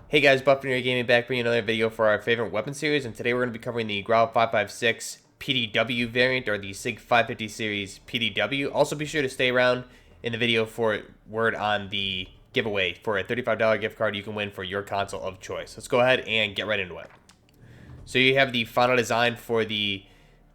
Hey guys, Buffing here, Gaming back bringing another video for our favorite weapon series, and today we're going to be covering the GRAU 556 PDW variant, or the SIG 550 series PDW. Also be sure to stay around in the video for word on the giveaway for a $35 gift card you can win for your console of choice. Let's go ahead and get right into it. So you have the final design for the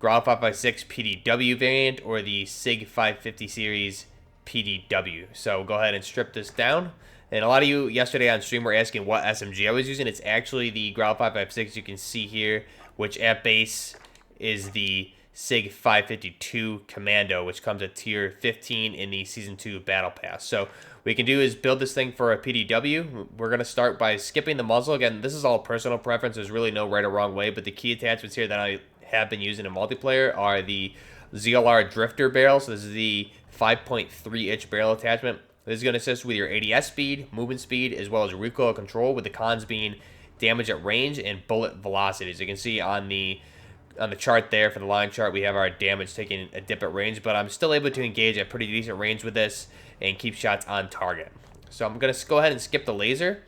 GRAU 556 PDW variant, or the SIG 550 series PDW. So go ahead and strip this down. And a lot of you yesterday on stream were asking what SMG I was using. It's actually the GRAU 556 you can see here, which at base is the SIG 552 Commando, which comes at tier 15 in the Season 2 Battle Pass. So what we can do is build this thing for a PDW. We're going to start by skipping the muzzle. Again, this is all personal preference. There's really no right or wrong way, but the key attachments here that I have been using in multiplayer are the ZLR Drifter barrel. So this is the 5.3-inch barrel attachment. This is going to assist with your ADS speed, movement speed, as well as recoil control, with the cons being damage at range and bullet velocity. As you can see on the chart there, for the line chart, we have our damage taking a dip at range, but I'm still able to engage at pretty decent range with this and keep shots on target. So I'm going to go ahead and skip the laser.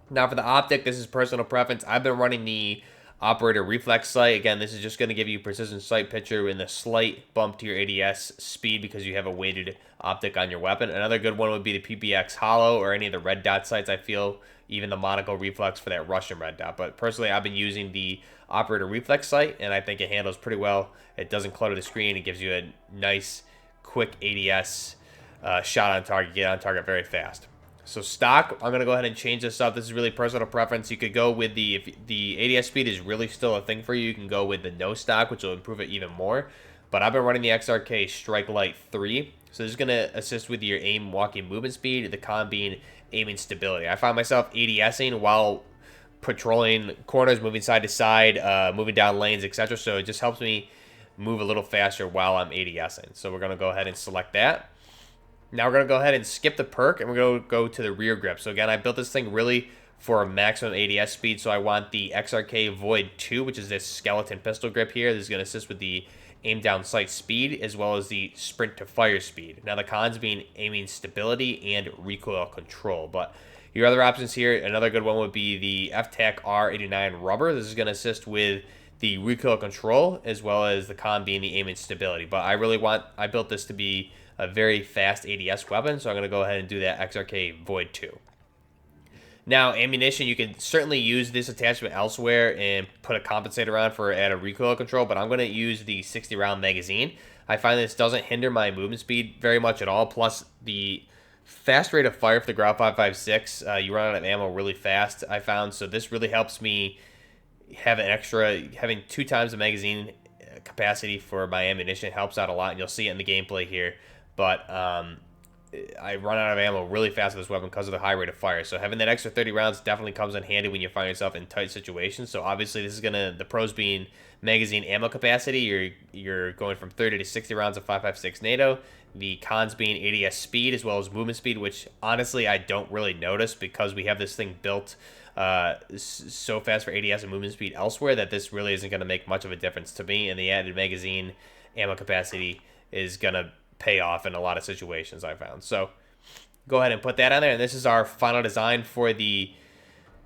Now for the optic, this is personal preference. I've been running the operator reflex sight. Again, this is just going to give you precision sight picture and a slight bump to your ADS speed because you have a weighted optic on your weapon. Another good one would be the PPX hollow or any of the red dot sights. I feel even the monocle reflex for that Russian red dot. But personally, I've been using the operator reflex sight, and I think it handles pretty well. It doesn't clutter the screen. It gives you a nice, quick ADS shot on target, get on target very fast. So stock, I'm going to go ahead and change this up. This is really personal preference. You could go with if the ADS speed is really still a thing for you, you can go with the no stock, which will improve it even more. But I've been running the XRK Strike Light 3. So this is going to assist with your aim, walking, movement speed, the con being aiming stability. I find myself ADSing while patrolling corners, moving side to side, moving down lanes, etc. So it just helps me move a little faster while I'm ADSing. So we're going to go ahead and select that. Now we're going to go ahead and skip the perk, and we're going to go to the rear grip. So again, I built this thing really for a maximum ADS speed, so I want the XRK Void 2, which is this skeleton pistol grip here. This is going to assist with the aim down sight speed, as well as the sprint to fire speed. Now the cons being aiming stability and recoil control. But your other options here, another good one would be the FTAC R89 rubber. This is going to assist with the recoil control, as well as the con being the aiming stability. But I built this to be a very fast ADS weapon, so I'm going to go ahead and do that XRK Void 2. Now, ammunition, you can certainly use this attachment elsewhere and put a compensator on for added recoil control, but I'm going to use the 60-round magazine. I find this doesn't hinder my movement speed very much at all, plus the fast rate of fire for the GRAU 556, you run out of ammo really fast, I found, so this really helps me have having 2 times the magazine capacity for my ammunition helps out a lot, and you'll see it in the gameplay here. But I run out of ammo really fast with this weapon because of the high rate of fire. So having that extra 30 rounds definitely comes in handy when you find yourself in tight situations. So obviously this is the pros being magazine ammo capacity. You're going from 30 to 60 rounds of 5.56 NATO. The cons being ADS speed as well as movement speed, which honestly I don't really notice because we have this thing built so fast for ADS and movement speed elsewhere that this really isn't going to make much of a difference to me. And the added magazine ammo capacity is going to pay off in a lot of situations I found. So go ahead and put that on there, and this is our final design for the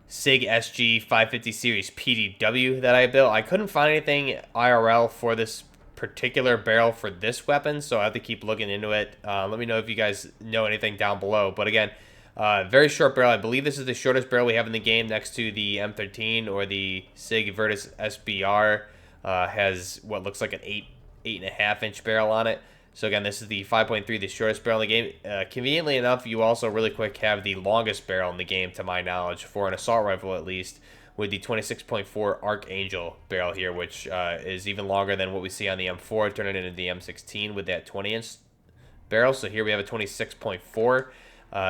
SIG SG 550 series PDW that I built. I couldn't find anything IRL for this particular barrel for this weapon, so I have to keep looking into it. Let me know if you guys know anything down below. But again, very short barrel. I believe this is the shortest barrel we have in the game, next to the M13 or the SIG Virtus SBR. Has what looks like an 8.5-inch barrel on it. So again, this is the 5.3, the shortest barrel in the game. Conveniently enough, you also really quick have the longest barrel in the game, to my knowledge, for an assault rifle at least, with the 26.4 Archangel barrel here, which is even longer than what we see on the M4, turning it into the M16 with that 20-inch barrel. So here we have a 26.4,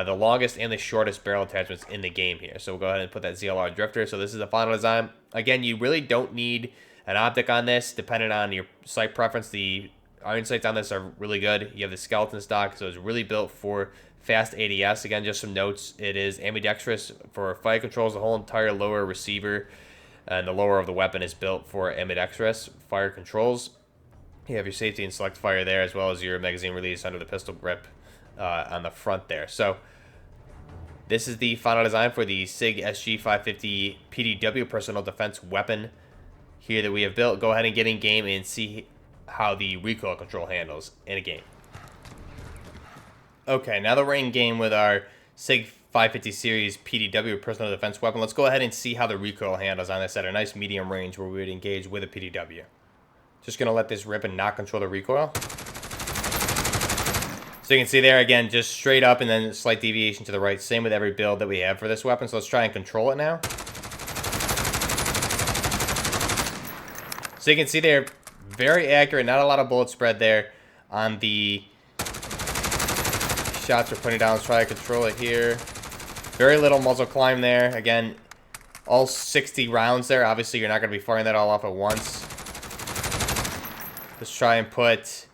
the longest and the shortest barrel attachments in the game here. So we'll go ahead and put that ZLR Drifter. So this is the final design. Again, you really don't need an optic on this, depending on your sight preference. The iron sights on this are really good. You have the skeleton stock, so it's really built for fast ADS. Again, just some notes. It is ambidextrous for fire controls. The whole entire lower receiver and the lower of the weapon is built for ambidextrous fire controls. You have your safety and select fire there, as well as your magazine release under the pistol grip on the front there. So This is the final design for the SIG SG 550 PDW personal defense weapon here that we have built. Go ahead and get in game and see how the recoil control handles in a game. Okay, now that we're in game with our SIG 550 series PDW personal defense weapon, let's go ahead and see how the recoil handles on this at a nice medium range where we would engage with a PDW. Just going to let this rip and not control the recoil. So you can see there, again, just straight up and then a slight deviation to the right. Same with every build that we have for this weapon. So let's try and control it now. So you can see there, very accurate, not a lot of bullet spread there on the shots we're putting down. Let's try to control it here. Very little muzzle climb there. Again, all 60 rounds there. Obviously, you're not going to be firing that all off at once. Let's try and put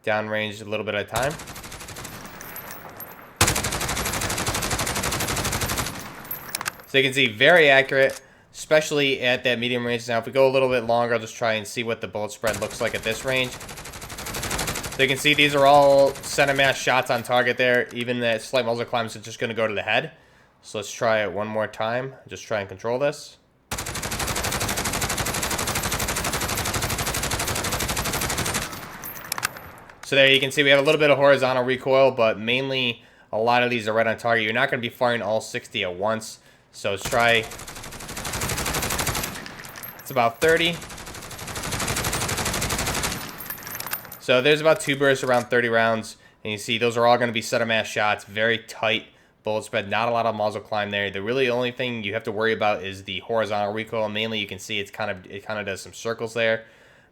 downrange a little bit at a time. So you can see, very accurate, especially at that medium range. Now, if we go a little bit longer, I'll just try and see what the bullet spread looks like at this range. So you can see these are all center mass shots on target there. Even that slight muzzle climb is just going to go to the head. So let's try it one more time. Just try and control this. So there you can see we have a little bit of horizontal recoil, but mainly a lot of these are right on target. You're not going to be firing all 60 at once. So let's try. It's about 30. So there's about 2 bursts around 30 rounds. And you see those are all going to be center mass shots. Very tight bullet spread. Not a lot of muzzle climb there. The really only thing you have to worry about is the horizontal recoil. Mainly you can see it kind of does some circles there.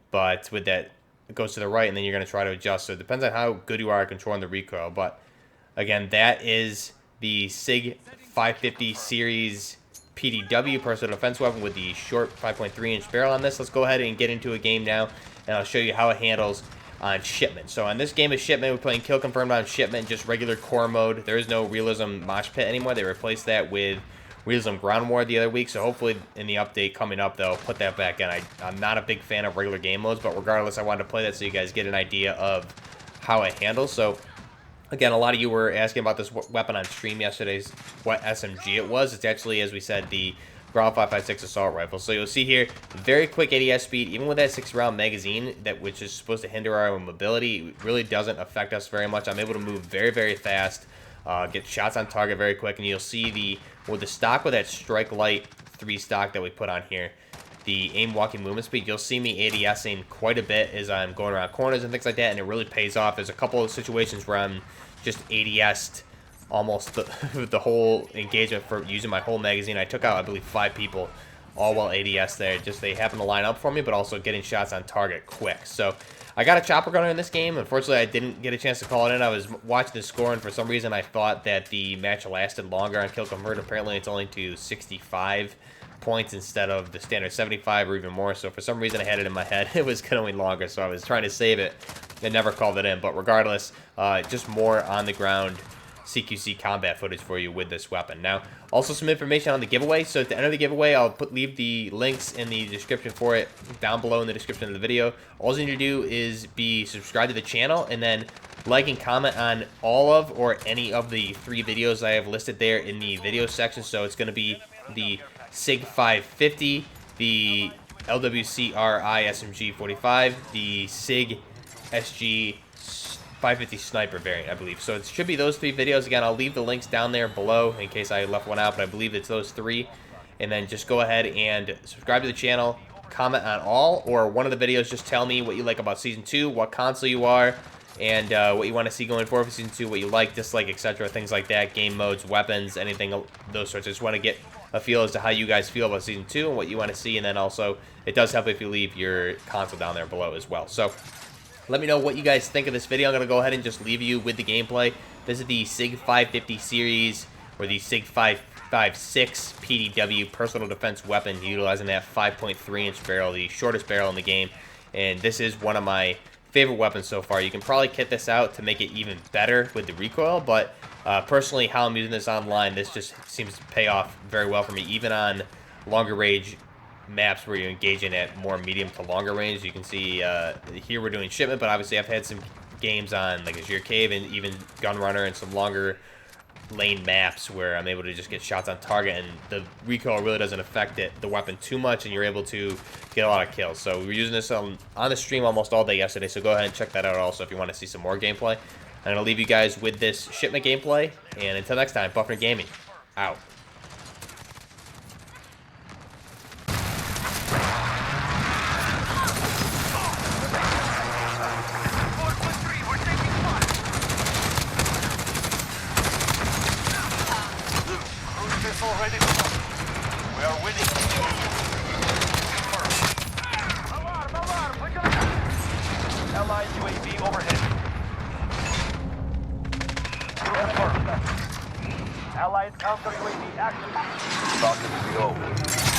But with that, it goes to the right and then you're going to try to adjust. So it depends on how good you are at controlling the recoil. But again, that is the SIG 550 series PDW personal defense weapon with the short 5.3 inch barrel on this. Let's go ahead and get into a game now, and I'll show you how it handles on shipment. So on this game of shipment, we're playing kill confirmed on shipment, just regular core mode. There is no realism mosh pit anymore. They replaced that with realism ground war the other week. So hopefully in the update coming up, they'll put that back in. I'm not a big fan of regular game modes, but regardless, I wanted to play that so you guys get an idea of how it handles. So again, a lot of you were asking about this weapon on stream yesterday, what SMG it was. It's actually, as we said, the GRAU 5.56 assault rifle. So you'll see here, very quick ADS speed, even with that 6-round magazine, which is supposed to hinder our mobility. It really doesn't affect us very much. I'm able to move very, very fast, get shots on target very quick, and you'll see with the stock with that Strike Light 3 stock that we put on here, the aim walking movement speed, you'll see me ADSing quite a bit as I'm going around corners and things like that, and it really pays off. There's a couple of situations where I'm just ADS'd almost the whole engagement for using my whole magazine. I took out, I believe, 5 people, all while ADS there. Just they happened to line up for me, but also getting shots on target quick. So I got a chopper gunner in this game. Unfortunately, I didn't get a chance to call it in. I was watching the score, and for some reason, I thought that the match lasted longer on kill convert. Apparently, it's only to 65 points instead of the standard 75 or even more. So for some reason, I had it in my head it was going longer, so I was trying to save it and never called it in. But regardless, just more on the ground CQC combat footage for you with this weapon. Now, also some information on the giveaway. So at the end of the giveaway, I'll leave the links in the description for it down below in the description of the video. All you need to do is be subscribed to the channel and then like and comment on all of or any of the 3 videos I have listed there in the video section. So it's going to be the SIG 550, the LWCRI SMG 45, the SIG SG 550 sniper variant, I believe. So it should be those 3 videos. Again, I'll leave the links down there below in case I left one out, but I believe it's those 3. And then just go ahead and subscribe to the channel, comment on all or one of the videos. Just tell me what you like about Season 2, what console you are, and what you want to see going forward for Season 2, what you like, dislike, etc., things like that, game modes, weapons, anything of those sorts. I just want to get a feel as to how you guys feel about Season 2 and what you want to see, and then also it does help if you leave your console down there below as well. So let me know what you guys think of this video. I'm going to go ahead and just leave you with the gameplay. This is the SIG 550 series, or the SIG 556 PDW personal defense weapon, utilizing that 5.3 inch barrel, the shortest barrel in the game. And this is one of my favorite weapons so far. You can probably kit this out to make it even better with the recoil, but personally, how I'm using this online, this just seems to pay off very well for me, even on longer range maps where you're engaging at more medium to longer range. You can see here we're doing shipment, but obviously I've had some games on like Azure Cave and even Gun Runner and some longer lane maps where I'm able to just get shots on target, and the recoil really doesn't affect the weapon too much, and you're able to get a lot of kills. So we were using this on the stream almost all day yesterday, so go ahead and check that out also if you want to see some more gameplay. I'm going to leave you guys with this shipment gameplay, and until next time, Buffner Gaming, out. Already, we are winning. Alarm! Alarm! We got it! Allied UAV overhead. Confirmed. Allied counter UAV active. Rockets go.